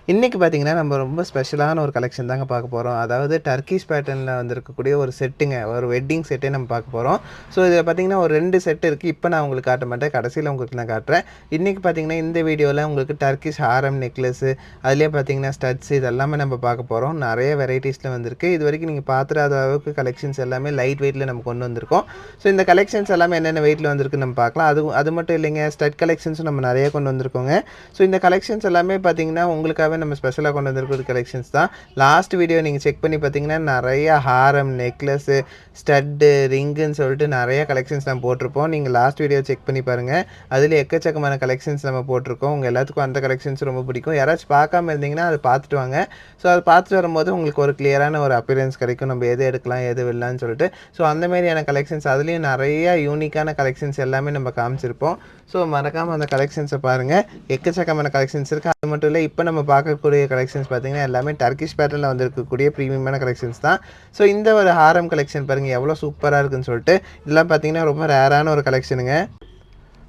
இன்னைக்கு பார்த்தீங்கன்னா, நம்ம ரொம்ப ஸ்பெஷலான ஒரு கலெக்ஷன் தாங்க பார்க்க போறோம். அதாவது டர்க்கிஷ் பேட்டர்ன்ல வந்திருக்கக்கூடிய ஒரு செட்டுங்க. ஒரு வெட்டிங் செட்டே நம்ம பார்க்க போறோம். ஸோ இதில பார்த்தீங்கன்னா, ஒரு 2 செட் இருக்கு. இப்ப நான் உங்களுக்கு காட்ட மாட்டேன். கடைசியில உங்களுக்கு நான் காட்டுறேன். இன்னைக்கு பார்த்தீங்கன்னா, இந்த வீடியோல உங்களுக்கு டர்க்கிஷ் ஹாரம் நெக்லஸு, அதிலேயே பார்த்தீங்கன்னா ஸ்டட்ஸ் இது எல்லாமே நம்ம பார்க்க போறோம். நெறைய வெரைட்டீஸ்ல வந்திருக்கு. இதுவரைக்கும் நீங்க பார்த்துராத அளவுக்கு கலெக்ஷன்ஸ் எல்லாமே லைட் வெயிட்ல நம்ம கொண்டு வந்திருக்கோம். ஸோ இந்த கலெக்ஷன்ஸ் எல்லாமே என்னென்ன வெயிட்ல வந்திருக்குன்னு நம்ம பார்க்கலாம். அது மட்டும் இல்லைங்க, ஸ்டட் கலெக்ஷன்ஸும் நம்ம நெறைய கொண்டு வந்திருக்கோங்க. ஸோ இந்த கலெக்ஷன்ஸ் எல்லாமே பார்த்தீங்கன்னா, உங்களுக்காகவே நம்ம ஸ்பெஷலாக கொண்டு வந்திருக்கிற கலெக்ஷன்ஸ் தான். லாஸ்ட் வீடியோ நீங்கள் செக் பண்ணி பார்த்தீங்கன்னா, நிறைய ஹாரம், நெக்லஸு, ஸ்டட்டு, ரிங்குன்னு சொல்லிட்டு நிறைய கலெக்ஷன்ஸ் நம்ம போட்டிருப்போம். நீங்கள் லாஸ்ட் வீடியோ செக் பண்ணி பாருங்கள். அதில் எக்கச்சக்கமான கலெக்ஷன்ஸ் நம்ம போட்டிருக்கோம். உங்கள் எல்லாத்துக்கும் அந்த கலெக்ஷன்ஸ் ரொம்ப பிடிக்கும். யாராச்சும் பார்க்காம இருந்தீங்கன்னா அதை பார்த்துட்டு வாங்க. ஸோ அதை பார்த்துட்டு வரும்போது உங்களுக்கு ஒரு கிளியரான ஒரு அப்பியரன்ஸ் கிடைக்கும். நம்ம எது எடுக்கலாம், எது விடலான்னு சொல்லிட்டு. ஸோ அந்த மாதிரியான கலெக்ஷன்ஸ் அதுலேயும் நிறைய யூனிக்கான கலெக்ஷன்ஸ் எல்லாமே நம்ம காமிச்சிருப்போம். ஸோ மறக்காமல் அந்த கலெக்ஷன்ஸை பாருங்கள். எக்கச்சக்கமான கலெக்ஷன்ஸ் இருக்குது. அது மட்டும் இல்லை, இப்போ நம்ம பார்க்கக்கூடிய கலெக்ஷன்ஸ் பார்த்தீங்கன்னா எல்லாமே டர்க்கிஷ் பேட்டர்னில் வந்திருக்கக்கூடிய ப்ரீமியமான கலெக்ஷன்ஸ் தான். ஸோ இந்த ஒரு ஹாரம் கலெக்ஷன் பாருங்கள் எவ்வளோ சூப்பராக இருக்குன்னு சொல்லிட்டு. இதெல்லாம் பார்த்தீங்கன்னா ரொம்ப ரேரான ஒரு கலெக்ஷனுங்க.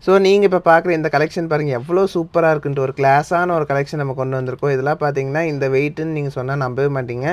ஸோ நீங்கள் இப்போ பார்க்குற இந்த கலெக்ஷன் பாருங்கள் எவ்வளோ சூப்பராக இருக்குன்ட்டு ஒரு கிளாஸான ஒரு கலெக்ஷன் நம்ம கொண்டு வந்திருக்கோம். இதெல்லாம் பார்த்தீங்கன்னா இந்த வெயிட்டுன்னு நீங்கள் சொன்னால் நம்பவே மாட்டீங்க.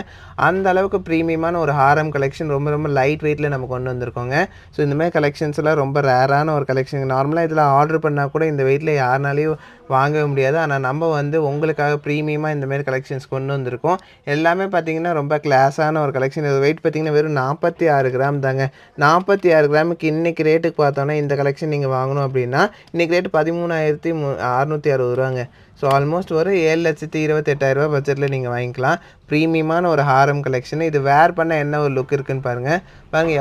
அந்த அளவுக்கு ப்ரீமியமான ஒரு ஹாரம் கலெக்ஷன் ரொம்ப ரொம்ப லைட் வெயிட்டில் நம்ம கொண்டு வந்திருக்கோங்க. ஸோ இந்தமாதிரி கலெக்ஷன்ஸ்லாம் ரொம்ப ரேரான ஒரு கலெக்ஷன். நார்மலாக இதில் ஆர்டர் பண்ணால் கூட இந்த வெயிட்டில் யாருனாலையும் வாங்கவே முடியாது. ஆனால் நம்ம வந்து உங்களுக்காக ப்ரீமியமாக இந்தமாரி கலெக்ஷன்ஸ் கொண்டு வந்திருக்கோம். எல்லாமே பார்த்தீங்கன்னா ரொம்ப கிளாஸான ஒரு கலெக்ஷன். இது வெயிட் பார்த்தீங்கன்னா வெறும் 46 கிராம் தாங்க. 46 கிராமுக்கு இன்றைக்கி ரேட்டுக்கு பார்த்தோன்னா இந்த கலெக்ஷன் நீங்கள் வாங்கணும் அப்படின்னா இன்றைக்கி ரேட்டு 13,660 ஸோ ஆல்மோஸ்ட் ஒரு 7,28,000 பட்ஜெட்டில் நீங்கள் வாங்கிக்கலாம். ப்ரீமியமான ஒரு ஹாரம் கலெக்ஷன். இது வேர் பண்ண என்ன ஒரு லுக் இருக்குன்னு பாருங்கள்.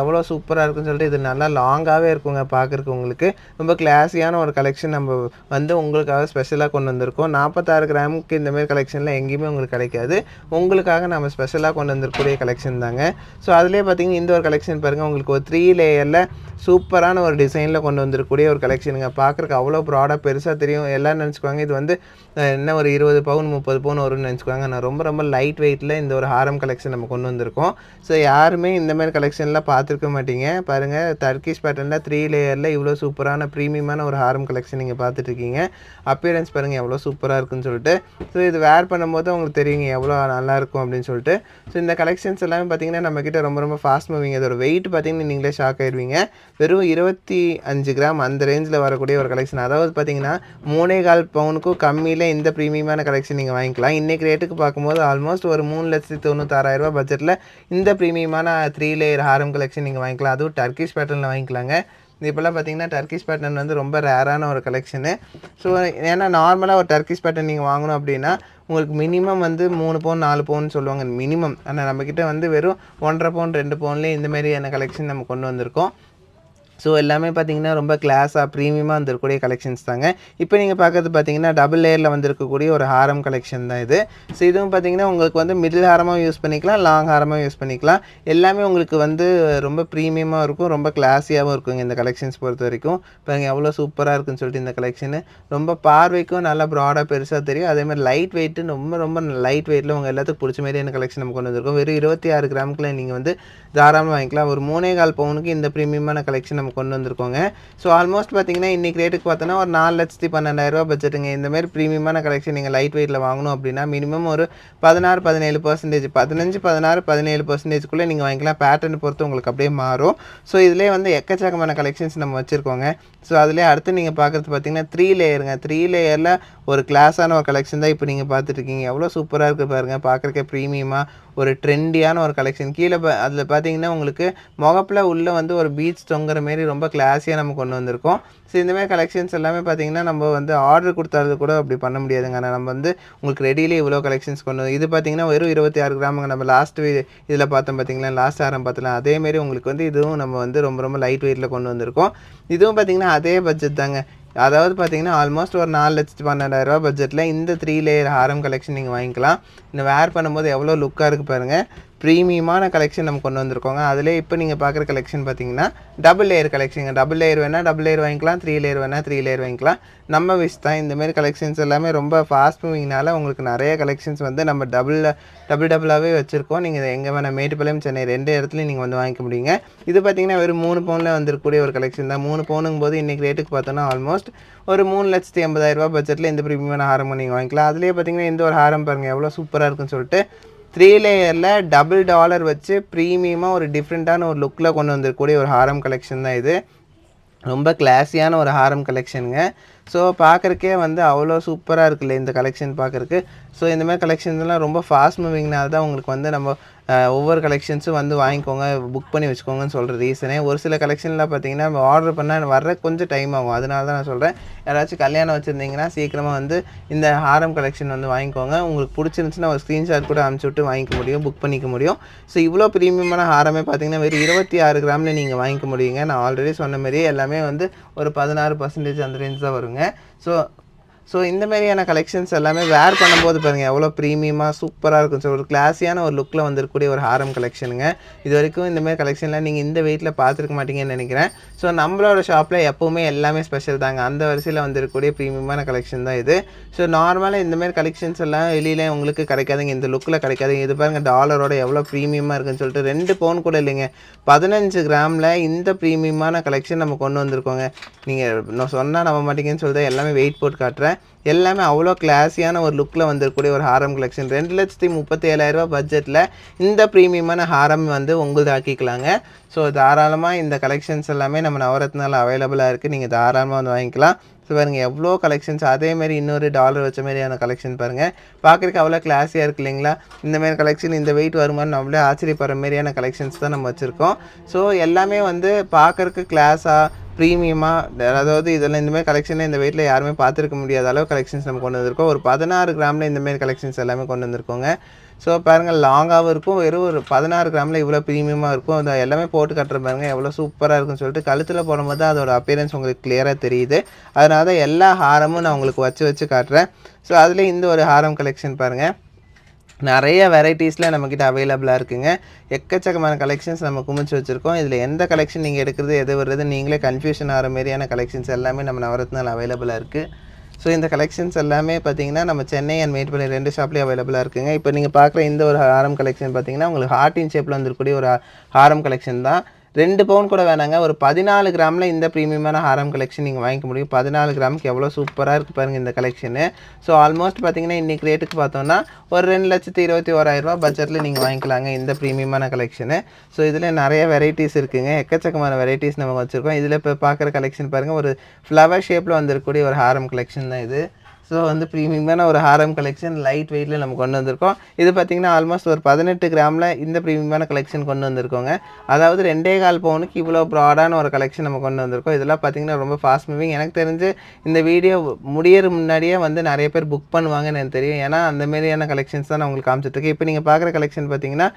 எவ்வளோ சூப்பராக இருக்குன்னு சொல்லிட்டு. இது நல்லா லாங்காகவே இருக்குங்க பார்க்குறக்கு. உங்களுக்கு ரொம்ப கிளாஸியான ஒரு கலெக்ஷன் நம்ம வந்து உங்களுக்காக ஸ்பெஷலாக கொண்டு வந்திருக்கோம். 46 கிராமுக்கு இந்தமாரி கலெக்ஷனில் எங்கேயுமே உங்களுக்கு கிடைக்காது. உங்களுக்காக நம்ம ஸ்பெஷலாக கொண்டு வந்திருக்கக்கூடிய கலெக்ஷன் தாங்க. ஸோ அதிலே பார்த்தீங்கன்னா இந்த ஒரு கலெக்ஷன் பாருங்கள். உங்களுக்கு ஒரு 3 லேயரில் சூப்பரான ஒரு டிசைனில் கொண்டு வந்திருக்கக்கூடிய ஒரு கலெக்ஷனுங்க. பார்க்குறக்கு அவ்வளோ ப்ராடாக பெருசாக தெரியும். எல்லோரும் நினச்சிக்குவாங்க இது வந்து என்ன ஒரு 20 பவுன் 30 பவுன் வரும்னு நினச்சிக்குவாங்க. நான் ரொம்ப ரொம்ப லைட் வெயிட்டில் இந்த ஒரு ஹாரம் கலெக்ஷன் நம்ம கொண்டு வந்திருக்கோம். ஸோ யாருமே இந்தமாதிரி கலெக்ஷன்லாம் பார்த்துருக்க மாட்டீங்க. பாருங்கள், டர்க்கிஷ் பேட்டர்னில் 3 லேயரில் இவ்வளோ சூப்பரான ப்ரீமியமான ஒரு ஹாரம் கலெக்ஷன் நீங்கள் பார்த்துட்ருக்கீங்க. அப்பியரன்ஸ் பாருங்கள் எவ்வளோ சூப்பராக இருக்குன்னு சொல்லிட்டு. ஸோ இது வேர் பண்ணும்போது உங்களுக்கு தெரியுங்க எவ்வளோ நல்லாயிருக்கும் அப்படின்னு சொல்லிட்டு. ஸோ இந்த கலெக்ஷன்ஸ் எல்லாமே பார்த்தீங்கன்னா நம்மக்கிட்ட ரொம்ப ரொம்ப ஃபாஸ்ட் மூவிங். அதோட வெயிட் பார்த்தீங்கன்னா நீங்களே ஷாக் ஆயிடுவீங்க. வெறும் 25 கிராம் அந்த ரேஞ்சில் வரக்கூடிய ஒரு கலெக்ஷன். அதாவது பார்த்தீங்கன்னா 3.25 பவுனுக்கும் கம்மியில் இந்த ப்ரீமியமான கலெக்ஷன் நீங்கள் வாங்கிக்கலாம். இன்றைக்கி ரேட்டுக்கு பார்க்கும்போது ஆல்மோஸ்ட் ஒரு 3,96,000 பட்ஜெட்டில் இந்த ப்ரீமியமான 3 லேயர் ஹாரம் கலெக்ஷன் நீங்கள் வாங்கிக்கலாம். அதுவும் டர்க்கிஷ் பேட்டர்னில் வாங்கிக்கலாங்க. இப்போல்லாம் பார்த்தீங்கன்னா டர்க்கிஷ் பேட்டர்ன் வந்து ரொம்ப ரேரான ஒரு கலெக்ஷனு. ஸோ ஏன்னா நார்மலாக ஒரு டர்க்கிஷ் பேட்டர்ன் நீங்கள் வாங்கணும் அப்படின்னா உங்களுக்கு மினிமம் வந்து 3 பவுன் 4 பவுன் சொல்லுவாங்க மினிமம். ஆனால் நம்மக்கிட்ட வந்து வெறும் 1.5 பவுன் 2 பவுன்லேயே இந்தமாரியான கலெக்ஷன் நம்ம கொண்டு வந்திருக்கோம். ஸோ எல்லாமே பார்த்தீங்கன்னா ரொம்ப கிளாஸாக ப்ரீமியமாக வந்திருக்கக்கூடிய கலெக்ஷன்ஸ் தாங்க. இப்போ நீங்கள் பார்க்குறது பார்த்தீங்கன்னா டபுள் லேயரில் வந்திருக்கக்கூடிய ஒரு ஹாரம் கலெக்ஷன் தான் இது. ஸோ இதுவும் பார்த்தீங்கன்னா உங்களுக்கு வந்து மிடில் ஹாரமாக யூஸ் பண்ணிக்கலாம், லாங் ஹாரமாக யூஸ் பண்ணிக்கலாம். எல்லாமே உங்களுக்கு வந்து ரொம்ப ப்ரீமியமாக இருக்கும், ரொம்ப கிளாஸியாகவும் இருக்குங்க இந்த கலெக்ஷன்ஸ் பொறுத்த வரைக்கும். இப்போ எவ்வளோ சூப்பராக இருக்குன்னு சொல்லிட்டு இந்த கலெக்ஷனு ரொம்ப பார்வைக்கும் நல்லா ப்ராடாக பெருசாக தெரியும். அதேமாதிரி லைட் வெயிட்டு ரொம்ப ரொம்ப லைட் வெயிட்டில் உங்கள் எல்லாத்துக்கும் பிடிச்ச மாதிரியான கலெக்ஷன் நம்ம கொண்டு வந்திருக்கோம். வெறும் 26 கிராமுக்குள்ள நீங்கள் வந்து தாராளமாக வாங்கிக்கலாம். ஒரு 3.25 பவுனுக்கு இந்த ப்ரீமியமான கலெக்ஷன் நம்ம கொண்டு வந்திருக்கோங்க. ஸோ ஆல்மோஸ்ட் பார்த்தீங்கன்னா இன்றைக்கி ரேட்டுக்கு பார்த்தோன்னா ஒரு 4,12,000 பட்ஜெட்டுங்க. இந்தமாரி ப்ரீமியமான கலெக்ஷன் நீங்கள் லைட் வெயிட்டில் வாங்கணும் அப்படின்னா மினிமம் ஒரு 16-17% 15-16-17%க்குள்ளே நீங்கள் வாங்கிக்கலாம். பேட்டர்ன் பொறுத்து உங்களுக்கு அப்படியே மாறும். ஸோ இதிலே வந்து எக்கச்சக்கமான கலெக்ஷன்ஸ் நம்ம வச்சுருக்கோங்க. ஸோ அதிலே அடுத்து நீங்கள் பார்க்குறது பார்த்தீங்கன்னா 3 லேயருங்க. 3 லேயரில் ஒரு கிளாஸான ஒரு கலெக்ஷன் தான் இப்போ நீங்கள் பார்த்துட்ருக்கீங்க. எவ்வளோ சூப்பராக இருக்குது பாருங்கள். பார்க்குறக்கே ப்ரீமியமாக ஒரு ட்ரெண்டியான ஒரு கலெக்ஷன். கீழே அதில் பார்த்தீங்கன்னா உங்களுக்கு முகப்பில் உள்ளே வந்து ஒரு பீட்ஸ் தொங்குற மாரி ரொம்ப கிளாஸியாக நம்ம கொண்டு வந்திருக்கோம். ஸோ இந்தமாதிரி கலெக்ஷன்ஸ் எல்லாமே பார்த்தீங்கன்னா நம்ம வந்து ஆர்டர் கொடுத்தாது கூட அப்படி பண்ண முடியாதுங்க. ஆனால் நம்ம வந்து உங்களுக்கு ரெடியிலே இவ்வளோ கலெக்ஷன்ஸ் கொண்டு இது பார்த்தீங்கன்னா வெறும் 26 கிராமுங்க. நம்ம லாஸ்ட் இதில் பார்த்தோம் பார்த்தீங்களா, லாஸ்ட் ஹாரம் பார்த்தலாம். அதேமாரி உங்களுக்கு வந்து இதுவும் நம்ம வந்து ரொம்ப ரொம்ப லைட் வெயிட்டில் கொண்டு வந்திருக்கோம். இதுவும் பார்த்தீங்கன்னா அதே பட்ஜெட் தாங்க. அதாவது பார்த்தீங்கன்னா ஆல்மோஸ்ட் ஒரு 4,12,000 பட்ஜெட்டில் இந்த 3 லேயர் ஹாரம் கலெக்ஷன் நீங்கள் வாங்கிக்கலாம். இந்த வேர் பண்ணும்போது எவ்வளோ லுக்காக இருக்குது பாருங்கள். ப்ரீமியமான கலெக்ஷன் நம்ம கொண்டு வந்திருக்கோங்க. அதிலே இப்போ நீங்கள் பார்க்குற கலெக்ஷன் பார்த்தீங்கன்னா double layer collection. Double layer வேணால் டபுள் லேயர் வாங்கிக்கலாம், 3 லேயர் வேணால் 3 லேயர் வாங்கிக்கலாம். நம்ம விஷ் தான். இந்தமாரி கலெக்ஷன்ஸ் எல்லாமே ரொம்ப ஃபாஸ்ட் மூவிங்னால உங்களுக்கு நிறைய கலெக்ஷன்ஸ் வந்து நம்ம டபுளாகவே வச்சுருக்கோம். நீங்கள் எங்கே வேணால் மேட்டுப்பாளையம், சென்னை 2 இடத்துலையும் நீங்கள் வந்து வாங்கிக்க முடியுங்க. இது பார்த்தீங்கன்னா வெறும் 3 பவுனில் வந்துருக்கக்கூடிய ஒரு கலெக்ஷன் தான். 3 பவுனுங்கும் போது இன்றைக்கி ரேட்டுக்கு பார்த்தோன்னா ஆல்மோஸ்ட் ஒரு 3,80,000 பட்ஜெட்டில் இந்த ப்ரீமியமான ஹாரம் நீங்கள் வாங்கிக்கலாம். அதுலேயே பார்த்தீங்கன்னா இந்த ஒரு ஹாரம் பாருங்கள் எவ்வளோ சூப்பராக இருக்குன்னு சொல்லிட்டு 3 லேயரில் $1 வச்சு ப்ரீமியமாக ஒரு டிஃப்ரெண்ட்டான ஒரு லுக்கில் கொண்டு வந்திருக்கக்கூடிய ஒரு ஹாரம் கலெக்ஷன் தான் இது. ரொம்ப கிளாஸியான ஒரு ஹாரம் கலெக்ஷனுங்க. ஸோ பார்க்குறக்கே வந்து அவ்வளோ சூப்பராக இருக்குல்ல இந்த கலெக்ஷன் பார்க்குறக்கு. ஸோ இந்தமாதிரி கலெக்ஷன்ஸ்லாம் ரொம்ப ஃபாஸ்ட் மூவிங்னால தான் உங்களுக்கு வந்து நம்ம ஒவ்வொரு கலெக்ஷன்ஸும் வந்து வாங்கிக்கோங்க, புக் பண்ணி வச்சுக்கோங்கன்னு சொல்கிற ரீசனே. ஒரு சில கலெக்ஷன்லாம் பார்த்தீங்கன்னா நம்ம ஆர்டர் பண்ணால் வர்ற கொஞ்சம் டைம் ஆகும். அதனால தான் நான் சொல்கிறேன், யாராச்சும் கல்யாணம் வச்சுருந்தீங்கன்னா சீக்கிரமாக வந்து இந்த ஹாரம் கலெக்ஷன் வந்து வாங்கிக்கோங்க. உங்களுக்கு பிடிச்சிருந்துச்சுன்னா ஒரு ஸ்க்ரீன்ஷாட் கூட அனுப்பிச்சி விட்டு வாங்கிக்க முடியும், புக் பண்ணிக்க முடியும். ஸோ இவ்வளோ ப்ரீமியமான ஹாரமே பார்த்தீங்கன்னா வெறும் 26 கிராமில் நீங்கள் வாங்கிக்க முடியுங்க. நான் ஆல்ரெடி சொன்ன மாதிரியே எல்லாமே வந்து ஒரு 16% அந்த ரேஞ்ச் தான் வருங்க. ஸோ இந்த மாதிரியான கலெக்ஷன்ஸ் எல்லாமே வேர் பண்ணும்போது பாருங்கள் எவ்வளோ ப்ரீமியமாக சூப்பராக இருக்கும். ஸோ ஒரு கிளாஸியான ஒரு லுக்கில் வந்திருக்கக்கூடிய ஒரு ஹாரம் கலெக்ஷனுங்க. இது வரைக்கும் இந்தமாதிரி கலெக்ஷன்லாம் நீங்கள் இந்த வெயிட்டில் பார்த்துருக்க மாட்டீங்கன்னு நினைக்கிறேன். ஸோ நம்மளோட ஷாப்பில் எப்போவுமே எல்லாமே ஸ்பெஷல் தாங்க. அந்த வரிசையில் வந்திருக்கக்கூடிய ப்ரீமியமான கலெக்ஷன் தான் இது. ஸோ நார்மலாக இந்தமாதிரி கலெக்ஷன்ஸ் எல்லாம் வெளியில் உங்களுக்கு கிடைக்காதுங்க, இந்த லுக்கில் கிடைக்காதுங்க. இது பாருங்கள் டாலரோட எவ்வளோ ப்ரீமியமாக இருக்குன்னு சொல்லிட்டு 2 பவுன் கூட இல்லைங்க, 15 கிராமில் இந்த ப்ரீமியமான கலெக்ஷன் நம்ம கொண்டு வந்திருக்கோங்க. நீங்கள் நான் சொன்னால் நம்ப மாட்டீங்கன்னு சொல்லிட்டு எல்லாமே வெயிட் போட்டு காட்டுறேன். எல்லாமே அவ்வளோ கிளாஸியான ஒரு லுக்கில் வந்திருக்கக்கூடிய ஒரு ஹாரம் கலெக்ஷன். 2,37,000 பட்ஜெட்டில் இந்த ப்ரீமியமான ஹாரம் வந்து உங்களுக்கு ஆக்கிக்கலாங்க. ஸோ தாராளமாக இந்த கலெக்ஷன்ஸ் எல்லாமே நம்ம நவரத்னால அவைலபிளாக இருக்குது. நீங்கள் தாராளமாக வந்து வாங்கிக்கலாம். ஸோ பாருங்கள் எவ்வளோ கலெக்ஷன்ஸ், அதேமாரி இன்னொரு டாலர் வச்ச மாதிரியான கலெக்ஷன் பாருங்கள். பார்க்குறதுக்கு அவ்வளோ கிளாஸியாக இருக்குது இல்லைங்களா? இந்தமாரி கலெக்ஷன் இந்த வெயிட் வருமானு நம்மளே ஆச்சரியப்படுற மாதிரியான கலெக்ஷன்ஸ் தான் நம்ம வச்சுருக்கோம். ஸோ எல்லாமே வந்து பார்க்குறக்கு கிளாஸாக ப்ரீமியமாக, அதாவது இதெல்லாம் இந்தமாதிரி கலெக்ஷனே இந்த வெயிட்டில் யாருமே பார்த்துருக்க முடியாத அளவு கலெக்ஷன்ஸ் நம்ம கொண்டு வந்திருக்கோம். ஒரு 16 கிராமில் இந்தமாரி கலெக்ஷன்ஸ் எல்லாமே கொண்டு வந்திருக்கோங்க. ஸோ பாருங்கள் லாங்காகவும் இருக்கும், வெறும் ஒரு 16 கிராமில் இவ்வளோ ப்ரீமியமாக இருக்கும். அதை எல்லாமே போட்டு கட்டுற பாருங்கள் எவ்வளோ சூப்பராக இருக்குன்னு சொல்லிட்டு கழுத்தில் போடும்போது தான் அதோட அப்பியரன்ஸ் உங்களுக்கு கிளியராக தெரியுது. அதனால தான் எல்லா ஹாரமும் நான் உங்களுக்கு வச்சு காட்டுறேன். ஸோ அதில் இந்த ஒரு ஹாரம் கலெக்ஷன் பாருங்கள், நிறைய வெரைட்டிஸில் நம்மக்கிட்ட அவைலபிளாக இருக்குங்க. எக்கச்சக்கமான கலெக்ஷன்ஸ் நம்ம குமிச்சு வச்சுருக்கோம். இதில் எந்த கலெக்ஷன் நீங்கள் எடுக்கிறது எது வருது நீங்களே கன்ஃபியூஷன் ஆகிற மாதிரியான கலெக்ஷன்ஸ் எல்லாமே நம்ம நவரத்னால அவைலபிளாக இருக்குது. ஸோ இந்த கலெக்ஷன்ஸ் எல்லாமே பார்த்தீங்கன்னா நம்ம சென்னை அண்ட் மேட்டுப்பாளையம் 2 ஷாப்லேயும் அவைலபிளாக இருக்குங்க. இப்போ நீங்கள் பார்க்குற இந்த ஒரு ஹாரம் கலெக்ஷன் பார்த்தீங்கன்னா உங்களுக்கு ஹார்ட்டின் ஷேப்பில் வந்துருக்கக்கூடிய ஒரு ஹாரம் கலெக்ஷன் தான். 2 பவுன் கூட வேணாங்க, ஒரு 14 கிராமில் இந்த ப்ரீமியமான ஹாரம் கலெக்ஷன் நீங்கள் வாங்கிக்க முடியும். 14 கிராமுக்கு எவ்வளோ சூப்பராக இருக்குது பாருங்கள் இந்த கலெக்ஷனு. ஸோ ஆல்மோஸ்ட் பார்த்தீங்கன்னா இன்றைக்கி ரேட்டுக்கு பார்த்தோன்னா ஒரு 2,21,000 பட்ஜெட்டில் நீங்கள் வாங்கிக்கலாங்க இந்த ப்ரீமியமான கலெக்ஷனு. ஸோ இதில் நிறைய வெரைட்டிஸ் இருக்குதுங்க, எக்கச்சக்கமான வெரைட்டிஸ் நம்ம வச்சுருக்கோம். இதில் இப்போ பார்க்குற கலெக்ஷன் பாருங்கள், ஒரு ஃப்ளவர் ஷேப்பில் வந்திருக்கக்கூடிய ஒரு ஹாரம் கலெக்ஷன் தான் இது. ஸோ வந்து ப்ரீமியமான ஒரு ஹாரம் கலெக்ஷன் லைட் வெயிட்டில் நம்ம கொண்டு வந்திருக்கோம். இது பார்த்திங்கன்னா ஆல்மோஸ்ட் ஒரு 18 கிராமில் இந்த ப்ரீமியமான கலெக்ஷன் கொண்டு வந்திருக்கோங்க. அதாவது 2.25 பவுனுக்கு இவ்வளோ ப்ராடான ஒரு கலெக்ஷன் நம்ம கொண்டு வந்திருக்கோம். இதெல்லாம் பார்த்திங்கன்னா ரொம்ப ஃபாஸ்ட் மூவிங். எனக்கு தெரிஞ்சு இந்த வீடியோ முடியற முன்னாடியே வந்து நிறைய பேர் புக் பண்ணுவாங்கன்னு எனக்கு தெரியும். ஏன்னா அந்தமாரியான கலெக்ஷன்ஸ் தான் நான் உங்களுக்கு காமிச்சிட்ருக்கேன். இப்போ நீங்கள் பார்க்குற கலெக்ஷன் பார்த்திங்கன்னா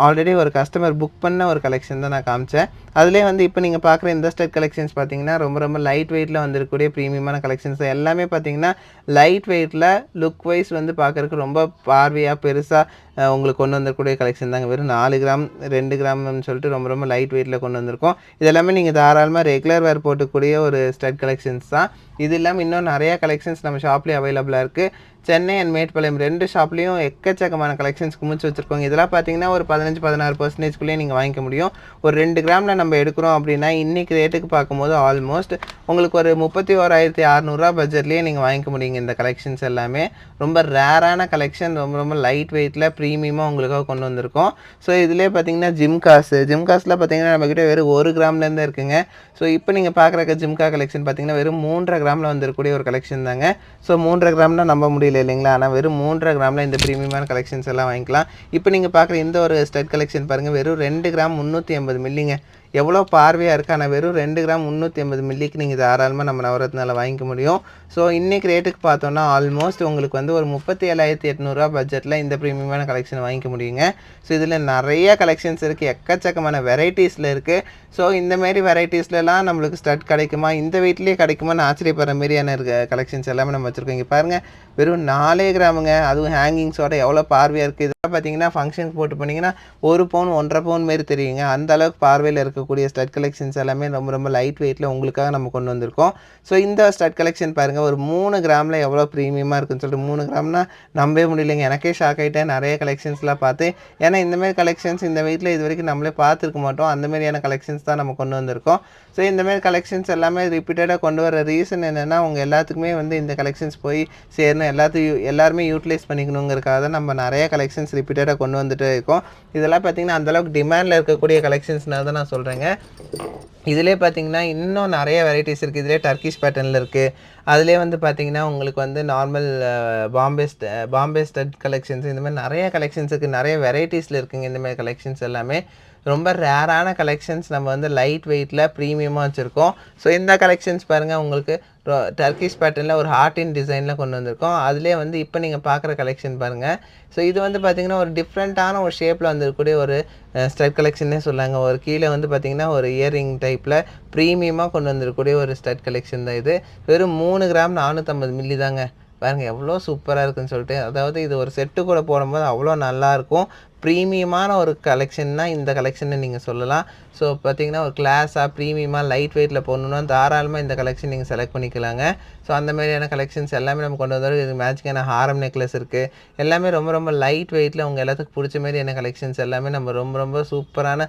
ஆல்ரெடி ஒரு கஸ்டமர் புக் பண்ண ஒரு கலெக்ஷன் தான் நான் காமிச்சேன். அதிலே வந்து இப்போ நீங்கள் பார்க்குற இந்த ஸ்டெட் கலெக்ஷன்ஸ் பார்த்திங்கன்னா ரொம்ப லைட் வெயிட்டில் வந்திருக்கக்கூடிய ப்ரீமியமான கலெக்ஷன்ஸ் தான். எல்லாமே பார்த்திங்கன்னா லைட் வெயிட்டில் லுக் வைஸ் வந்து பார்க்குறதுக்கு ரொம்ப பார்வையாக பெருசாக உங்களுக்கு கொண்டு வந்திருக்கக்கூடிய கலெக்ஷன் தாங்க. வெறும் 4 கிராம் 2 கிராம்னு சொல்லிட்டு ரொம்ப லைட் வெயிட்டில் கொண்டு வந்திருக்கோம். இது எல்லாமே நீங்கள் தாராளமாக ரெகுலர் வேர் போட்டுக்கூடிய ஒரு ஸ்டட் கலெக்ஷன்ஸ் தான். இது இல்லாமல் இன்னும் நிறையா கலெக்ஷன்ஸ் நம்ம ஷாப்லேயே அவைலபிளாக இருக்குது. சென்னை அண்ட் மேட்டுப்பாளையம் 2 ஷாப்லேயும் எக்கச்சக்கமான கலெக்ஷன்ஸ் குமிச்சு வச்சுருக்கோங்க. இதெல்லாம் பார்த்தீங்கன்னா ஒரு 15-16% நீங்கள் வாங்கிக்க முடியும். ஒரு 2 கிராமில் நம்ம எடுக்கிறோம் அப்படின்னா இன்றைக்கி ரேட்டுக்கு பார்க்கும்போது ஆல்மோஸ்ட் உங்களுக்கு ஒரு 31,600 பட்ஜெட்லேயே நீங்கள் வாங்கிக்க முடியுங்க. இந்த கலெக்ஷன்ஸ் எல்லாமே ரொம்ப ரேரான கலெக்ஷன், ரொம்ப லைட் வெயிட்டில் ப்ரீமியமாக உங்களுக்காக கொண்டு வந்திருக்கோம். ஸோ இதிலே பார்த்தீங்கன்னா ஜிம்காஸில் பார்த்தீங்கன்னா நம்மக்கிட்ட வெறும் 1 கிராம்லேருந்து இருக்குங்க. ஸோ இப்போ நீங்கள் பார்க்குற ஜிம்கா கலெக்ஷன் பார்த்தீங்கன்னா வெறும் 3.5 கிராமில் வந்துருக்கூடிய ஒரு கலெக்ஷன் தாங்க. ஸோ 3.5 கிராம்னா நம்ப முடியல இல்லைங்களா? ஆனால் வெறும் 3.5 கிராமில் இந்த ப்ரீமியமான கலெக்ஷன்ஸ் எல்லாம் வாங்கிக்கலாம். இப்போ நீங்கள் பார்க்குற இந்த ஒரு ஸ்டட் கலெக்ஷன் பாருங்கள், வெறும் 2 கிராம் 380 மில்லிங்க. எவ்வளோ பார்வையாக இருக்குது. ஆனால் வெறும் 2 கிராம் 380 மில்லிக்கு நீங்கள் தாராளமாக நம்ம நவரத்னால வாங்கிக்க முடியும். ஸோ இன்றைக்கி ரேட்டுக்கு பார்த்தோன்னா ஆல்மோஸ்ட் உங்களுக்கு வந்து ஒரு 37,800 பட்ஜெட்டில் இந்த ப்ரீமியமான கலெக்ஷன் வாங்கிக்க முடியுங்க. ஸோ இதில் நிறைய கலெக்ஷன்ஸ் இருக்குது, எக்கச்சக்கமான வெரைட்டிஸில் இருக்குது. ஸோ இந்தமாரி வெரைட்டிஸ்லலாம் நம்மளுக்கு ஸ்டட் கிடைக்குமா, இந்த வெயிட்லேயே கிடைக்குமான்னு ஆச்சரியப்படுற மாரியான கலெக்ஷன்ஸ் எல்லாமே நம்ம வச்சுருக்கோம். இங்கே பாருங்கள், வெறும் 4 கிராமுங்க, அதுவும் ஹேங்கிங்ஸோட எவ்வளோ பார்வையாக இருக்குது. இதெல்லாம் பார்த்தீங்கன்னா ஃபங்க்ஷனுக்கு போட்டு பண்ணிங்கன்னா 1 பவுன் 1.5 பவுன் மாரி தெரியுங்க. அந்த அளவுக்கு பார்வையில் இருக்கக்கூடிய ஸ்டட் கலெக்ஷன்ஸ் எல்லாமே ரொம்ப ரொம்ப லைட் வெயிட்டில் உங்களுக்காக நம்ம கொண்டு வந்திருக்கோம். ஸோ இந்த ஸ்டட் கலெக்ஷன் பாருங்கள், ஒரு 3 கிராமில் எவ்வளோ ப்ரீமியமாக இருக்குன்னு சொல்லிட்டு 3 கிராம்னா நம்பவே முடியலைங்க. எனக்கே ஷாக் ஆகிட்டேன் நிறைய கலெக்ஷன்ஸ்லாம் பார்த்து. ஏன்னா இந்தமாரி கலெக்ஷன்ஸ் இந்த வெயிட்டில் இது வரைக்கும் நம்மளே பார்த்துருக்க மாட்டோம். அந்தமாரியான கலெக்ஷன்ஸ் தான் நம்ம கொண்டு வந்திருக்கோம். ஸோ இந்தமாரி கலெக்ஷன்ஸ் எல்லாமே ரிப்பீட்டடாக கொண்டு வர ரீசன் என்னென்னா, உங்கள் எல்லாத்துக்குமே வந்து இந்த கலெக்ஷன்ஸ் போய் சேரணும், எல்லாருமே யூட்டிலைஸ் பண்ணிக்கணுங்கிறதுக்காக தான் நம்ம நிறைய கலெக்ஷன்ஸ் ரிப்பீட்டடாக கொண்டு வந்துகிட்டே இருக்கோம். இதெல்லாம் பார்த்திங்கன்னா அந்தளவுக்கு டிமாண்டில் இருக்கக்கூடிய கலெக்ஷன்ஸ்னால் தான் நான் சொல்கிறேங்க. இதிலே பார்த்திங்கன்னா இன்னும் நிறைய வெரைட்டிஸ் இருக்குது. இதிலே டர்க்கிஷ் பேட்டர்னில் இருக்குது. அதிலே வந்து பார்த்திங்கன்னா உங்களுக்கு வந்து நார்மல் பாம்பே ஸ்டட் கலெக்ஷன்ஸ், இந்த மாதிரி நிறைய கலெக்ஷன்ஸ் இருக்குது. நிறைய வெரைட்டிஸில் இருக்குங்க இந்தமாதிரி கலெக்ஷன்ஸ் எல்லாமே. ரொம்ப ரேரான கலெக்ஷன்ஸ் நம்ம வந்து லைட் வெயிட்டில் ப்ரீமியமாக வச்சுருக்கோம். ஸோ இந்த கலெக்ஷன்ஸ் பாருங்கள், உங்களுக்கு டர்க்கிஷ் பேட்டர்னில் ஒரு ஹார்ட்டின் டிசைனில் கொண்டு வந்திருக்கோம். அதிலே வந்து இப்போ நீங்கள் பார்க்குற கலெக்ஷன் பாருங்கள். ஸோ இது வந்து பார்த்திங்கன்னா ஒரு டிஃப்ரெண்ட்டான ஒரு ஷேப்பில் வந்துருக்கக்கூடிய ஒரு ஸ்டட் கலெக்ஷன்னே சொல்லாங்க. ஒரு கீழே வந்து பார்த்திங்கன்னா ஒரு இயரிங் டைப்பில் ப்ரீமியமாக கொண்டு வந்திருக்கக்கூடிய ஒரு ஸ்டட் கலெக்ஷன் தான் இது. வெறும் 3 கிராம் 450 மில்லி தாங்க. பாருங்கள் எவ்வளோ சூப்பராக இருக்குன்னு சொல்லிட்டு. அதாவது இது ஒரு செட்டு கூட போடும்போது அவ்வளோ நல்லாயிருக்கும். ப்ரீமியமான ஒரு கலெக்ஷன்னா இந்த கலெக்ஷனை நீங்கள் சொல்லலாம். ஸோ பார்த்தீங்கன்னா ஒரு கிளாஸாக ப்ரீமியமாக லைட் வெயிட்டில் போடணுன்னா தாராளமாக இந்த கலெக்ஷன் நீங்கள் செலக்ட் பண்ணிக்கலாங்க. ஸோ அந்த மாதிரியான கலெக்ஷன்ஸ் எல்லாமே நம்ம கொண்டு வந்தாலும் இது மேட்சிக்கான ஹாரம் நெக்லஸ் இருக்குது. எல்லாமே ரொம்ப ரொம்ப லைட் வெயிட்டில் உங்கள் எல்லாத்துக்கும் பிடிச்ச மாதிரியான கலெக்ஷன்ஸ் எல்லாமே நம்ம ரொம்ப ரொம்ப சூப்பரான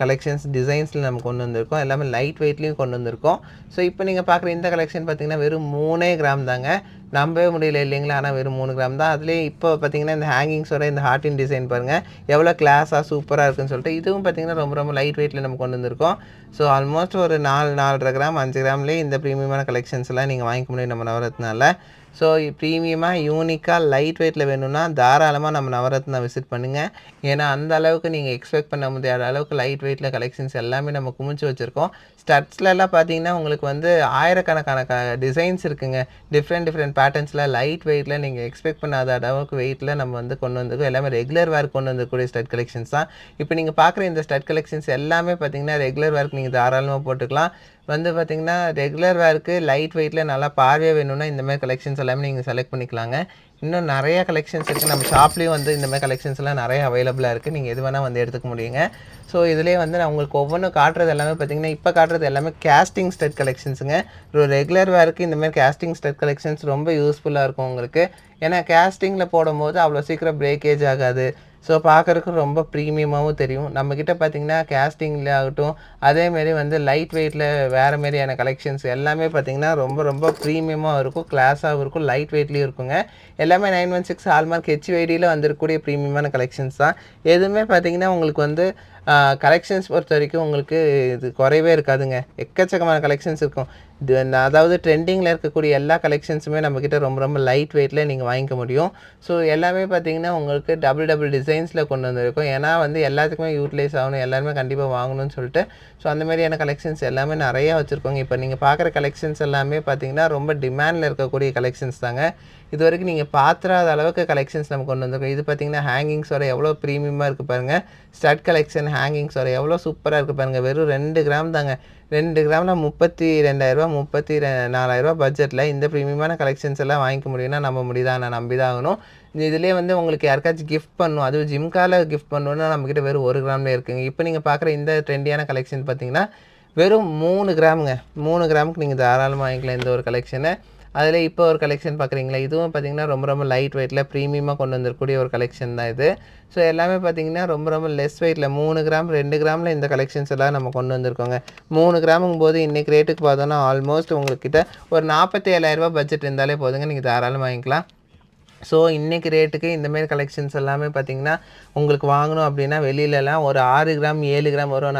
கலெக்ஷன்ஸ் டிசைன்ஸில் நம்ம கொண்டு வந்திருக்கோம். எல்லாமே லைட் வெயிட்லேயும் கொண்டு வந்திருக்கோம். ஸோ இப்போ நீங்கள் பார்க்குற இந்த கலெக்ஷன் பார்த்திங்கன்னா வெறும் 3 கிராம் தாங்க. நம்பவே முடியல இல்லைங்களா? ஆனால் வெறும் 3 கிராம் தான். அதுலேயே இப்போ பார்த்திங்கன்னா இந்த ஹேங்கிங்ஸோட இந்த ஹார்ட்டின் டிசைன் பாருங்கள் எவ்வளோ கிளாஸாக சூப்பராக இருக்குன்னு சொல்லிட்டு. இதுவும் பார்த்திங்கன்னா ரொம்ப ரொம்ப லைட் வெயிட்டில் நம்ம கொண்டு வந்திருக்கோம். ஸோ ஆல்மோஸ்ட் ஒரு 4-4.5 கிராம் 5 கிராம்லேயே இந்த ப்ரீமியமான கலெக்ஷன்ஸ் எல்லாம் நீங்கள் வாங்கிக்க முடியும் நம்ம நவரத்னால. ஸோ ப்ரீமியமாக யூனிக்காக லைட் வெயிட்டில் வேணும்னா தாராளமாக நம்ம நவரத்னா விசிட் பண்ணுங்கள். ஏன்னா அந்த அளவுக்கு நீங்கள் எக்ஸ்பெக்ட் பண்ண முடியாத அளவுக்கு லைட் வெயிட்டில் கலெக்ஷன்ஸ் எல்லாமே நம்ம குமிச்சு வச்சுருக்கோம். ஸ்டட்ஸ்லலாம் பார்த்தீங்கன்னா உங்களுக்கு வந்து ஆயிரக்கணக்கான டிசைன்ஸ் இருக்குங்க. டிஃப்ரெண்ட் பேட்டர்ன்ஸில் லைட் வெயிட்டில் நீங்கள் எக்ஸ்பெக்ட் பண்ணாத அளவுக்கு வெயிட்டில் நம்ம வந்து கொண்டு வந்திருக்கோம். எல்லாமே ரெகுலர் வேர் கொண்டு வந்திருக்கக்கூடிய ஸ்டட் கலெக்ஷன்ஸ் தான். இப்போ நீங்கள் பார்க்குற இந்த ஸ்டட் கலெக்ஷன்ஸ் எல்லாமே பார்த்தீங்கன்னா ரெகுலர் வேர்க்கு நீங்கள் தாராளமாக போட்டுக்கலாம். வந்து பார்த்திங்கன்னா ரெகுலர் வேருக்கு லைட் வெயிட்டில் நல்லா பார்வையாக வேணும்னா இந்தமாதிரி கலெக்ஷன்ஸ் எல்லாமே நீங்கள் செலக்ட் பண்ணிக்கலாங்க. இன்னும் நிறைய கலெக்ஷன்ஸ் இருக்குது. நம்ம ஷாப்லேயும் வந்து இந்தமாதிரி கலெக்ஷன்ஸ்லாம் நிறைய அவைலபிளாக இருக்குது. நீங்கள் எது வேணால் வந்து எடுத்துக்க முடியுங்க. ஸோ இதிலே வந்து நான் உங்களுக்கு ஒவ்வொன்றும் காட்டுறது எல்லாமே பார்த்திங்கன்னா இப்போ காட்டுறது எல்லாமே கேஸ்டிங் ஸ்டட் கலெக்ஷன்ஸுங்க. ஒரு ரெகுலர் வேருக்கு இந்தமாதிரி கேஸ்டிங் ஸ்டட் கலெக்ஷன்ஸ் ரொம்ப யூஸ்ஃபுல்லாக இருக்கும் உங்களுக்கு. ஏன்னா கேஸ்டிங்கில் போடும்போது அவ்வளோ சீக்கிரம் பிரேக்கேஜ் ஆகாது. ஸோ பார்க்குறதுக்கு ரொம்ப ப்ரீமியமாகவும் தெரியும். நம்மக்கிட்ட பார்த்திங்கன்னா கேஸ்டிங்கில் ஆகட்டும், அதேமாரி வந்து லைட் வெயிட்டில் வேறு மாரியான கலெக்ஷன்ஸ் எல்லாமே பார்த்திங்கன்னா ரொம்ப ரொம்ப ப்ரீமியமாக இருக்கும், கிளாஸாகவும் இருக்கும், லைட் வெயிட்லேயும் இருக்குங்க. எல்லாமே 916 ஹால்மார்க் HYDயில் வந்திருக்கக்கூடிய ப்ரீமியமான கலெக்ஷன்ஸ் தான். எதுவுமே பார்த்திங்கன்னா உங்களுக்கு வந்து கலெக்ஷன்ஸ் பொறுத்த வரைக்கும் உங்களுக்கு இது குறைவே இருக்காதுங்க. எக்கச்சக்கமான கலெக்ஷன்ஸ் இருக்கும். அதாவது ட்ரெண்டிங்கில் இருக்கக்கூடிய எல்லா கலெக்ஷன்ஸுமே நம்மக்கிட்ட ரொம்ப ரொம்ப லைட் வெயிட்டில் நீங்கள் வாங்கிக்க முடியும். ஸோ எல்லாமே பார்த்திங்கன்னா உங்களுக்கு டபுள் டிசைன்ஸில் கொண்டு வந்திருக்கும். ஏன்னா வந்து எல்லாத்துக்குமே யூட்டிலைஸ் ஆகணும், எல்லாருமே கண்டிப்பாக வாங்கணும்னு சொல்லிட்டு. ஸோ அந்த மாதிரியான கலெக்ஷன்ஸ் எல்லாமே நிறையா வச்சுருக்கோங்க. இப்போ நீங்கள் பார்க்குற கலெக்ஷன்ஸ் எல்லாமே பார்த்திங்கன்னா ரொம்ப டிமாண்டில் இருக்கக்கூடிய கலெக்ஷன்ஸ் தாங்க. இது வரைக்கும் நீங்கள் பார்த்துறாத அளவுக்கு கலெக்ஷன்ஸ் நம்ம கொண்டு வந்திருக்கோம். இது பார்த்திங்கன்னா ஹேங்கிங்ஸோட எவ்வளோ ப்ரீமியமாக இருக்குது பாருங்கள். ஸ்டட் கலெக்ஷன் ஹேங்கிங்ஸோட எவ்வளோ சூப்பராக இருக்குது பாருங்கள். வெறும் 2 கிராம் தாங்க. 2 கிராமில் 32,000 34,000 பட்ஜெட்டில் இந்த ப்ரீமியமான கலெக்ஷன்ஸ் எல்லாம் வாங்கிக்க முடியும்னா நம்ம முடியுதா? நான் நம்பி தான் ஆகணும். இதிலே வந்து உங்களுக்கு யாருக்காச்சும் கிஃப்ட் பண்ணணும், அதுவும் ஜிம்கால கிஃப்ட் பண்ணணுன்னா நம்மக்கிட்ட வெறும் 1 கிராம்லேயே இருக்குங்க. இப்போ நீங்கள் பார்க்குற இந்த ட்ரெண்டியான கலெக்ஷன் பார்த்திங்கன்னா வெறும் 3 கிராமுங்க. 3 கிராமுக்கு நீங்கள் தாராளமாக வாங்கிக்கலாம் இந்த ஒரு கலெக்ஷனை. அதில் இப்போ ஒரு கலெக்ஷன் பார்க்குறீங்களா, இதுவும் பார்த்திங்கன்னா ரொம்ப ரொம்ப லைட் வெயிட்டில் ப்ரீமியமாக கொண்டு வந்திருக்கக்கூடிய ஒரு கலெக்ஷன் தான் இது. ஸோ எல்லாமே பார்த்திங்கன்னா ரொம்ப ரொம்ப லெஸ் வெயிட்டில் 3 கிராம் 2 கிராமில் இந்த கலெக்ஷன்ஸ் எல்லாம் நம்ம கொண்டு வந்திருக்கோங்க. 3 கிராமுங்கும் போது இன்றைக்கி ரேட்டுக்கு பார்த்தோன்னா ஆல்மோஸ்ட் உங்கள்கிட்ட ஒரு 47,000 பட்ஜெட் இருந்தாலே போதுங்க, நீங்கள் தாராளமாக வாங்கிக்கலாம். ஸோ இன்றைக்கி ரேட்டுக்கு இந்தமாரி கலெக்ஷன்ஸ் எல்லாமே பார்த்திங்கன்னா உங்களுக்கு வாங்கணும் அப்படின்னா வெளியிலலாம் ஒரு 6 கிராம் 7 கிராம் வரும்.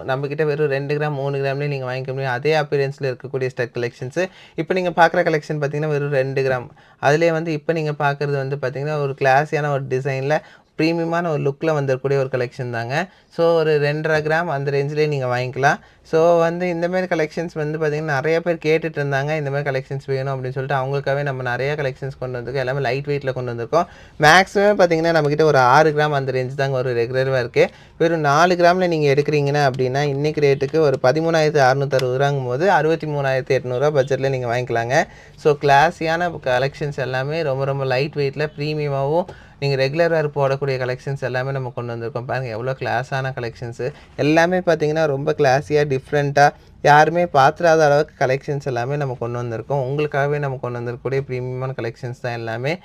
நம்மக்கிட்ட வெறும் 2 கிராம் 3 கிராம்லேயே நீங்கள் வாங்கிக்க முடியும். அதே அப்பீரியன்ஸில் இருக்கக்கூடிய ஸ்டட் கலெக்ஷன்ஸு இப்போ நீங்கள் பார்க்குற கலெக்ஷன் பார்த்திங்கன்னா வெறும் 2 கிராம். அதிலே வந்து இப்போ நீங்கள் பார்க்குறது வந்து பார்த்திங்கன்னா ஒரு கிளாஸியான ஒரு டிசைனில் ப்ரீமியமான ஒரு லுக்கில் வந்துருக்கக்கூடிய ஒரு கலெக்ஷன் தாங்க. ஸோ ஒரு 2.5 கிராம் அந்த ரேஞ்சிலே நீங்கள் வாங்கிக்கலாம். ஸோ வந்து இந்தமாரி கலெக்ஷன்ஸ் வந்து பார்த்திங்கன்னா நிறைய பேர் கேட்டுட்டு இருந்தாங்க. இந்தமாதிரி கலெக்ஷன்ஸ் வேணும் அப்படின்னு சொல்லிட்டு அவங்களுக்காகவே நம்ம நிறைய கலெக்ஷன்ஸ் கொண்டு வந்திருக்கோம். எல்லாமே லைட் வெயிட்டில் கொண்டு வந்திருக்கோம். மேக்ஸிமம் பார்த்திங்கன்னா நம்மக்கிட்ட ஒரு 6 கிராம் அந்த ரேஞ்ச் தாங்க ஒரு ரெகுலராக இருக்குது. வெறும் 4 கிராமில் நீங்கள் எடுக்கிறீங்கன்னா அப்படின்னா இன்றைக்கி ரேட்டுக்கு ஒரு 13,660 ரூபாங்கும் போது 63,800 பட்ஜெட்டில் நீங்கள் வாங்கிக்கலாங்க. ஸோ கிளாஸியான கலெக்ஷன்ஸ் எல்லாமே ரொம்ப ரொம்ப லைட் வெயிட்டில் ப்ரீமியமாகவும் நீங்கள் ரெகுலர் வேர் போடக்கூடிய கலெக்ஷன்ஸ் எல்லாமே நம்ம கொண்டு வந்திருக்கோம். பாருங்கள் எவ்வளோ கிளாஸான கலெக்ஷன்ஸு எல்லாமே பார்த்திங்கன்னா ரொம்ப கிளாஸியாக டிஃப்ரெண்ட்டாக யாருமே பார்த்துடாத அளவுக்கு கலெக்ஷன்ஸ் எல்லாமே நம்ம கொண்டு வந்திருக்கோம். உங்களுக்காகவே நம்ம கொண்டு வந்திருக்கக்கூடிய ப்ரீமியமான கலெக்ஷன்ஸ் தான் எல்லாமே.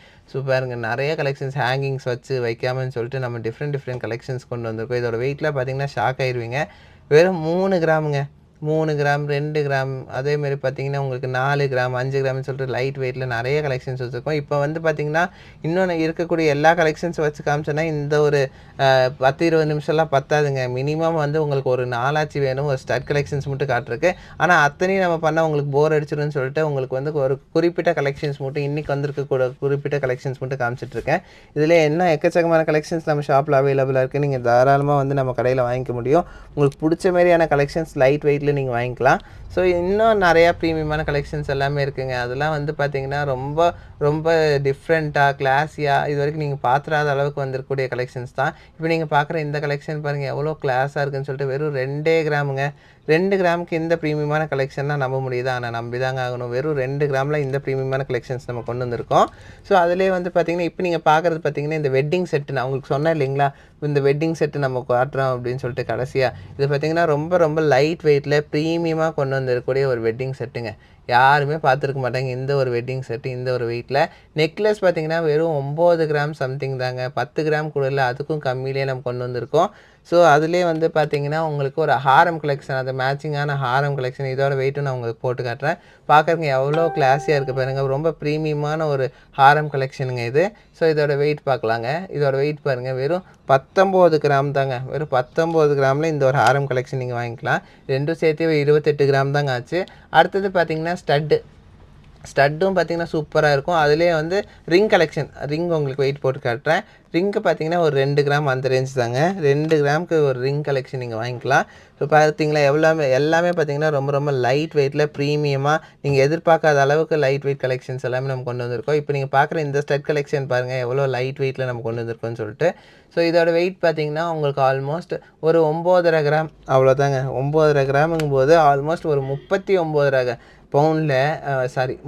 பாருங்க நிறைய கலெக்ஷன்ஸ் ஹேங்கிங்ஸ் வச்சு வைக்காமன்னு சொல்லிட்டு நம்ம டிஃப்ரெண்ட் கலெக்ஷன்ஸ் கொண்டு வந்திருக்கோம். இதோட வெயிட்டில் பார்த்திங்கன்னா ஷாக் ஆயிடுவீங்க. வெறும் 3 கிராமுங்க. 3 கிராம் 2 கிராம் அதேமாரி பார்த்திங்கன்னா உங்களுக்கு 4 கிராம் 5 கிராம்னு சொல்லிட்டு லைட் வெயிட்டில் நிறைய கலெக்ஷன்ஸ் வச்சுருக்கோம். இப்போ வந்து பார்த்திங்கன்னா இன்னொன்று இருக்கக்கூடிய எல்லா கலெக்ஷன்ஸ் வச்சு காமிச்சோன்னா இந்த ஒரு 10-20 நிமிஷம்லாம் பத்தாதுங்க. மினிமம் வந்து உங்களுக்கு ஒரு நாளாச்சு வேணும் ஒரு ஸ்டட் கலெக்ஷன்ஸ் மட்டும் காட்டுருக்கு. ஆனால் அத்தனையும் நம்ம பண்ணால் உங்களுக்கு போர் அடிச்சிடும்னு சொல்லிட்டு உங்களுக்கு வந்து ஒரு குறிப்பிட்ட கலெக்ஷன்ஸ் மட்டும் இன்றைக்கி வந்திருக்கக்கூட குறிப்பிட்ட கலெக்ஷன்ஸ் மட்டும் காமிச்சிட்ருக்கேன். இதில் என்ன எக்கச்சக்கமான கலெக்ஷன்ஸ் நம்ம ஷாப்பில் அவைலபிளாக இருக்குது. நீங்கள் தாராளமாக வந்து நம்ம கடையில் வாங்கிக்க முடியும். உங்களுக்கு பிடிச்ச மாதிரியான கலெக்ஷன்ஸ் லைட் வெயிட்டில் நீங்கள் வாங்கிக்கலாம். ஸோ இன்னும் நிறையா ப்ரீமியமான கலெக்ஷன்ஸ் எல்லாமே இருக்குங்க. அதெல்லாம் வந்து பார்த்திங்கன்னா ரொம்ப ரொம்ப டிஃப்ரெண்ட்டாக கிளாஸியாக இது வரைக்கும் நீங்கள் பார்த்துடாத அளவுக்கு வந்திருக்கக்கூடிய கலெக்ஷன்ஸ் தான். இப்போ நீங்கள் பார்க்குற இந்த கலெக்ஷன் பாருங்கள் எவ்வளோ கிளாஸாக இருக்குதுன்னு சொல்லிட்டு வெறும் 2 கிராமுங்க. 2 கிராமுக்கு இந்த ப்ரீமியமான கலெக்ஷன்லாம் நம்ப முடியுதா? ஆனால் நம்பி தாங்க ஆகணும். வெறும் 2 கிராமில் இந்த ப்ரீமியமான கலெக்ஷன்ஸ் நம்ம கொண்டு வந்திருக்கோம். ஸோ அதிலே வந்து பார்த்திங்கன்னா இப்போ நீங்கள் பார்க்குறது பார்த்திங்கன்னா இந்த வெட்டிங் செட்டு நான் உங்களுக்கு சொன்னேன் இல்லைங்களா, இந்த வெட்டிங் செட்டு நம்ம காட்டுறோம் அப்படின்னு சொல்லிட்டு கடைசியாக இது பார்த்திங்கன்னா ரொம்ப ரொம்ப லைட் வெயிட்டில் ப்ரீமியமாக கொண்டு வந்திருக்கக்கூடிய ஒரு வெட்டிங் செட்டுங்க. யாருமே பார்த்துருக்க மாட்டாங்க இந்த ஒரு வெட்டிங் செட்டு இந்த ஒரு வெயிட்டில். நெக்லஸ் பார்த்திங்கன்னா வெறும் 9 கிராம் சம்திங் தாங்க. 10 கிராம் கூட இல்லை, அதுக்கும் கம்மியிலே நம்ம கொண்டு வந்திருக்கோம். ஸோ அதிலே வந்து பார்த்திங்கன்னா உங்களுக்கு ஒரு ஹாரம் கலெக்ஷன் அது மேட்சிங்கான ஹாரம் கலெக்ஷன் இதோட வெயிட்டும் நான் உங்களுக்கு போட்டு காட்டுறேன். பார்க்குறதுக்கு எவ்வளோ கிளாஸியாக இருக்குது பாருங்கள். ரொம்ப ப்ரீமியமான ஒரு ஹாரம் கலெக்ஷனுங்க இது. ஸோ இதோட வெயிட் பார்க்கலாங்க. இதோட வெயிட் பாருங்கள் வெறும் 19 கிராம் தாங்க. வெறும் 19 கிராமில் இந்த ஒரு ஹாரம் கலெக்ஷன் நீங்கள் வாங்கிக்கலாம். ரெண்டும் சேர்த்து 28 கிராம் தாங்க ஆச்சு. அடுத்தது பார்த்திங்கன்னா ஸ்டட்டும் பார்த்திங்கன்னா சூப்பராக இருக்கும். அதிலே வந்து ரிங் கலெக்ஷன் ரிங் உங்களுக்கு வெயிட் போட்டு காட்டுறேன். ரிங்கு பார்த்திங்கன்னா ஒரு 2 கிராம் அந்த ரேஞ்ச் தாங்க. 2 கிராமுக்கு ஒரு ரிங் கலெக்ஷன் நீங்கள் வாங்கிக்கலாம். ஸோ பார்த்திங்களா எல்லாமே பார்த்திங்கன்னா ரொம்ப ரொம்ப லைட் வெயிட்டில் ப்ரீமியமாக நீங்கள் எதிர்பார்க்காத அளவுக்கு லைட் வெயிட் கலெக்ஷன்ஸ் எல்லாமே நம்ம கொண்டு வந்திருக்கோம். இப்போ நீங்கள் பார்க்குற இந்த ஸ்டட் கலெக்ஷன் பாருங்கள் எவ்வளோ லைட் வெயிட்டில் நம்ம கொண்டு வந்திருக்கோம்னு சொல்லிட்டு. ஸோ இதோட வெயிட் பார்த்திங்கன்னா உங்களுக்கு ஆல்மோஸ்ட் ஒரு 9.5 கிராம் அவ்வளோதாங்க. 9.5 கிராமுங்கும் போது ஆல்மோஸ்ட் ஒரு 39.5 பவுண்டில்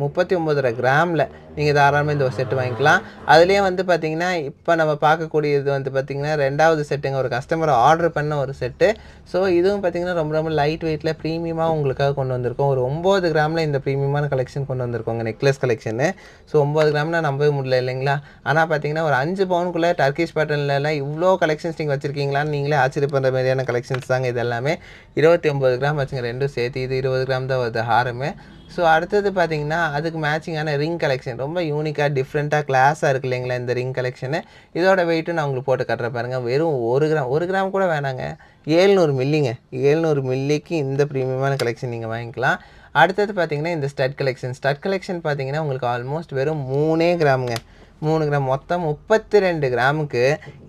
39.5 கிராமில் நீங்கள் தாராளமாக இந்த ஒரு செட்டு வாங்கிக்கலாம். அதுலேயே வந்து பார்த்திங்கன்னா இப்போ நம்ம பார்க்கக்கூடியது வந்து பார்த்திங்கன்னா 2வது செட்டுங்க. ஒரு கஸ்டமர் ஆர்டர் பண்ண ஒரு செட்டு. ஸோ இதுவும் பார்த்திங்கன்னா ரொம்ப ரொம்ப லைட் வெயிட்டில் ப்ரீமியமாக உங்களுக்காக கொண்டு வந்திருக்கோம். ஒரு 9 கிராமில் இந்த ப்ரீமியமான கலெக்ஷன் கொண்டு வந்திருக்கோங்க நெக்லஸ் கலெக்ஷனு. ஸோ 9 கிராம்னால் நம்பவே முடியல இல்லைங்களா. ஆனால் பார்த்திங்கன்னா ஒரு 5 பவுனுக்குள்ளே டர்க்கிஷ் பேட்டர்ன்லாம் இவ்வளோ கலெக்ஷன்ஸ் நீங்கள் வச்சுருக்கீங்களான்னு நீங்களே ஆச்சரியப்படுற மாதிரியான கலெக்ஷன்ஸ் தாங்க இது எல்லாமே. 29 கிராம் வச்சுங்க ரெண்டும் சேர்த்து. இது 20 கிராம் தான் வருது ஹாரமே. ஸோ அடுத்தது பார்த்திங்கன்னா அதுக்கு மேட்சிங்கான ரிங் கலெக்ஷன் ரொம்ப யூனிக்காக டிஃப்ரெண்ட்டாக கிளாஸாக இருக்குது இல்லைங்களா இந்த ரிங் கலெக்ஷனு. இதோட வெயிட்டும் நான் உங்களுக்கு போட்டு கட்டுற பாருங்கள். வெறும் 1 கிராம் கூட வேணாங்க. 700 மில்லிங்க. 700 மில்லிக்கு இந்த ப்ரீமியமான கலெக்ஷன் நீங்கள் வாங்கிக்கலாம். அடுத்தது பார்த்திங்கன்னா இந்த ஸ்டட் கலெக்ஷன் பார்த்திங்கன்னா உங்களுக்கு ஆல்மோஸ்ட் வெறும் 3 கிராமுங்க. 3 கிராம் மொத்தம் 32 கிராமுக்கு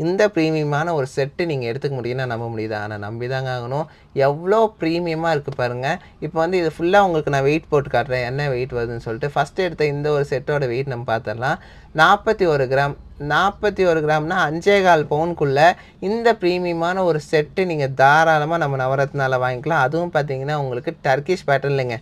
இந்த ப்ரீமியமான ஒரு செட்டு நீங்கள் எடுத்துக்க முடியும்னா நம்ப முடியுதா? ஆனால் நம்பி தாங்க ஆகணும். எவ்வளோ ப்ரீமியமாக இருக்குது பாருங்கள். இப்போ வந்து இது ஃபுல்லாக உங்களுக்கு நான் வெயிட் போட்டு காட்டுறேன் என்ன வெயிட் வருதுன்னு சொல்லிட்டு. ஃபஸ்ட்டு எடுத்த இந்த ஒரு செட்டோட வெயிட் நம்ம பார்த்துடலாம். 41 கிராம். 41 கிராம்னா 5.25 பவுனுக்குள்ளே இந்த ப்ரீமியமான ஒரு செட்டு நீங்கள் தாராளமாக நம்ம நவரத்னாவில் வாங்கிக்கலாம். அதுவும் பார்த்திங்கன்னா உங்களுக்கு டர்க்கிஷ் பேட்டர்ன்லைங்க.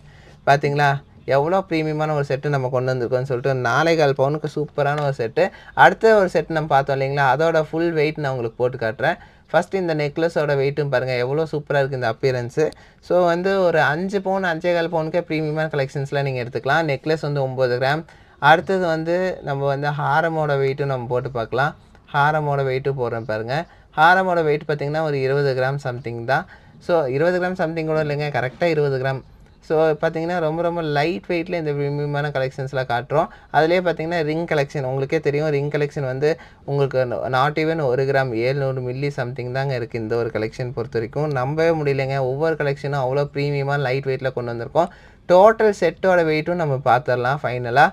பார்த்திங்களா எவ்வளோ ப்ரீமியமான ஒரு செட்டு நம்ம கொண்டு வந்திருக்கோம்னு சொல்லிட்டு 4.25 பவுனுக்கு சூப்பரான ஒரு செட்டு. அடுத்த ஒரு செட்டு நம்ம பார்த்தோம் இல்லைங்களா, அதோட ஃபுல் வெயிட் நான் உங்களுக்கு போட்டு காட்டுறேன். ஃபஸ்ட்டு இந்த நெக்லஸோட வெயிட்டும் பாருங்கள் எவ்வளோ சூப்பராக இருக்குது இந்த அப்பியரன்ஸு. ஸோ வந்து ஒரு 5 பவுன் 5.25 பவுனுக்கே ப்ரீமியமான கலெக்ஷன்ஸ்லாம் நீங்கள் எடுத்துக்கலாம். நெக்லஸ் வந்து 9 கிராம். அடுத்தது வந்து நம்ம வந்து ஹாரமோட வெயிட்டும் நம்ம போட்டு பார்க்கலாம். ஹாரமோட வெயிட்டும் போடுறேன் பாருங்கள். ஹாரமோட வெயிட் பார்த்திங்கன்னா ஒரு 20 கிராம் சம்திங் தான். ஸோ 20 கிராம் சம்திங் கூட இல்லைங்க, கரெக்டாக 20 கிராம். ஸோ பார்த்திங்கன்னா ரொம்ப ரொம்ப லைட் வெயிட்டில் இந்த ப்ரீமியமான கலெக்ஷன்ஸ்லாம் காட்டுறோம். அதிலே பார்த்திங்கன்னா ரிங் கலெக்ஷன் உங்களுக்கே தெரியும். ரிங் கலெக்ஷன் வந்து உங்களுக்கு not even 1 gram 700 milli something தாங்க இருக்குது இந்த ஒரு கலெக்ஷன் பொறுத்த வரைக்கும். நம்பவே முடியலைங்க. ஒவ்வொரு கலெக்ஷனும் அவ்வளோ ப்ரீமியமாக லைட் வெயிட்டில் கொண்டு வந்திருக்கோம். டோட்டல் செட்டோட வெயிட்டும் நம்ம பார்த்துடலாம் ஃபைனலாக.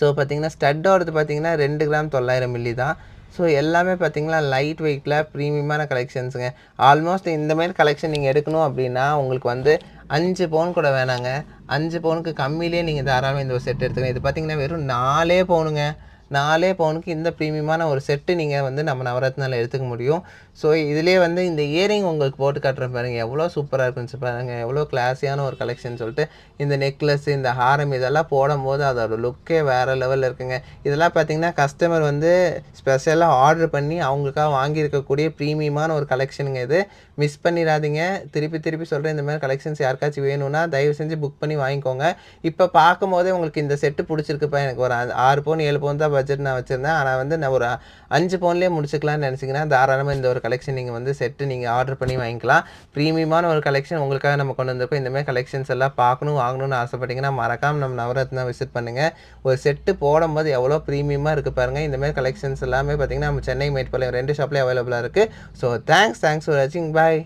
ஸோ பார்த்திங்கன்னா ஸ்டட்டோடது பார்த்திங்கன்னா 2 கிராம் 900 மில்லி தான். ஸோ எல்லாமே பார்த்தீங்கன்னா லைட் வெயிட்டில் ப்ரீமியமான கலெக்ஷன்ஸுங்க. ஆல்மோஸ்ட் இந்த மாதிரி கலெக்ஷன் நீங்கள் எடுக்கணும் அப்படின்னா உங்களுக்கு வந்து 5 பவுன் கூட வேணாங்க. 5 பவுனுக்கு கம்மியிலேயே நீங்கள் தாராளமாக இந்த ஒரு செட் எடுத்துக்கலாம். இது பார்த்தீங்கன்னா வெறும் 4 பவுனுங்க. 4 பவுனுக்கு இந்த ப்ரீமியமான ஒரு செட்டு நீங்கள் வந்து நம்ம நவரத்னால எடுத்துக்க முடியும். ஸோ இதிலே வந்து இந்த இயரிங் உங்களுக்கு போட்டு காட்டுறேன் பாருங்கள், எவ்வளோ சூப்பராக இருக்குன்னு பாருங்கள், எவ்வளோ கிளாஸியான ஒரு கலெக்ஷன் சொல்லிட்டு. இந்த நெக்லஸ், இந்த ஹாரம் இதெல்லாம் போடும்போது அதோட லுக்கே வேறு லெவலில் இருக்குங்க. இதெல்லாம் பார்த்தீங்கன்னா கஸ்டமர் வந்து ஸ்பெஷலாக ஆர்டர் பண்ணி அவங்களுக்காக வாங்கியிருக்கக்கூடிய ப்ரீமியமான ஒரு கலெக்ஷனுங்க இது. மிஸ் பண்ணிடாதீங்க. திருப்பி திருப்பி சொல்கிறேன், இந்த மாதிரி கலெக்ஷன்ஸ் யாருக்காச்சும் வேணும்னா தயவு செஞ்சு புக் பண்ணி வாங்கிக்கோங்க. இப்போ பார்க்கும்போதே உங்களுக்கு இந்த செட்டு பிடிச்சிருக்குப்பா, எனக்கு ஒரு 6 பவுன் 7 பவுன் தான் பட்ஜெட் நான் வச்சுருந்தேன், ஆனால் வந்து நான் ஒரு 5 பவுன்லேயே முடிச்சுக்கலாம்னு நினச்சிங்கன்னா தாராளமாக இந்த ஒரு கலெக்ஷன் நீங்கள் வந்து செட்டு நீங்கள் ஆர்டர் பண்ணி வாங்கிக்கலாம். ப்ரீமியமான ஒரு கலெக்ஷன் உங்களுக்காக நம்ம கொண்டு வந்திருக்கோம். இந்தமாதிரி கலெக்ஷன்ஸ் எல்லாம் பார்க்கணும் வாங்கணும்னு ஆசைப்பட்டீங்கன்னா மறக்காமல் நம்ம நவரத்னா விசிட் பண்ணுங்கள். ஒரு செட்டு போடும்போது எவ்வளோ ப்ரீமியமாக இருக்குது பாருங்கள். இந்தமாதிரி கலெக்ஷன்ஸ் எல்லாமே பார்த்திங்கன்னா நம்ம சென்னை மேட்டுப்பாளையம் 2 ஷாப்லேயே அவைலபிளாக இருக்குது. ஸோ தேங்க்ஸ் ஃபார் வாட்சிங். பாய்.